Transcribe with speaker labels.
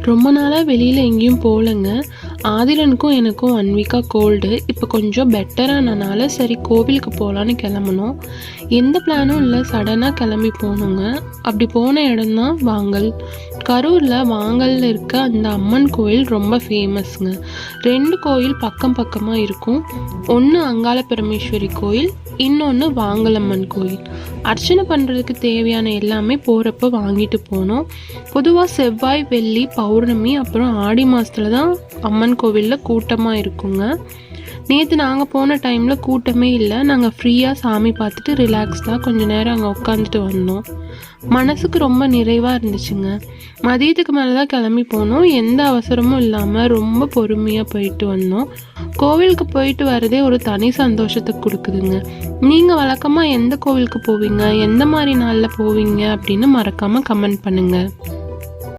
Speaker 1: ரொம்ப நாளாக வெளியில் எங்கேயும் போகலைங்க. ஆதிரனுக்கும் எனக்கும் 1 வீக்காக கோல்டு. இப்போ கொஞ்சம் பெட்டரானனால சரி கோவிலுக்கு போகலான்னு கிளம்புனோம். எந்த பிளானும் இல்லை, சடனாக கிளம்பி போகணுங்க. அப்படி போன இடம் தான் வாங்கல். கரூரில் வாங்கலில் இருக்க அந்த அம்மன் கோயில் ரொம்ப ஃபேமஸ்ங்க. 2 கோயில் பக்கம் பக்கமாக இருக்கும். ஒன்று அங்காள பரமேஸ்வரி கோயில், இன்னொன்று வாங்கலம்மன் கோயில். அர்ச்சனை பண்ணுறதுக்கு தேவையான எல்லாமே போகிறப்ப வாங்கிட்டு போனோம். பொதுவாக செவ்வாய், வெள்ளி, பௌர்ணமி அப்புறம் ஆடி மாதத்துல தான் அம்மன் கோவிலில் கூட்டமாக இருக்குங்க. நேற்று நாங்கள் போன டைமில் கூட்டமே இல்லை. நாங்கள் ஃப்ரீயாக சாமி பார்த்துட்டு ரிலாக்ஸ்டாக கொஞ்சம் நேரம் அங்கே உட்காந்துட்டு வந்தோம். மனசுக்கு ரொம்ப நிறைவாக இருந்துச்சுங்க. மதியத்துக்கு மேலே தான் கிளம்பி போனோம். எந்த அவசரமும் இல்லாமல் ரொம்ப பொறுமையாக போயிட்டு வந்தோம். கோவிலுக்கு போயிட்டு வரதே ஒரு தனி சந்தோஷத்தை கொடுக்குதுங்க. நீங்கள் வழக்கமாக எந்த கோவிலுக்கு போவீங்க, எந்த மாதிரி நாளில் போவீங்க அப்படின்னு மறக்காமல் கமெண்ட் பண்ணுங்கள்.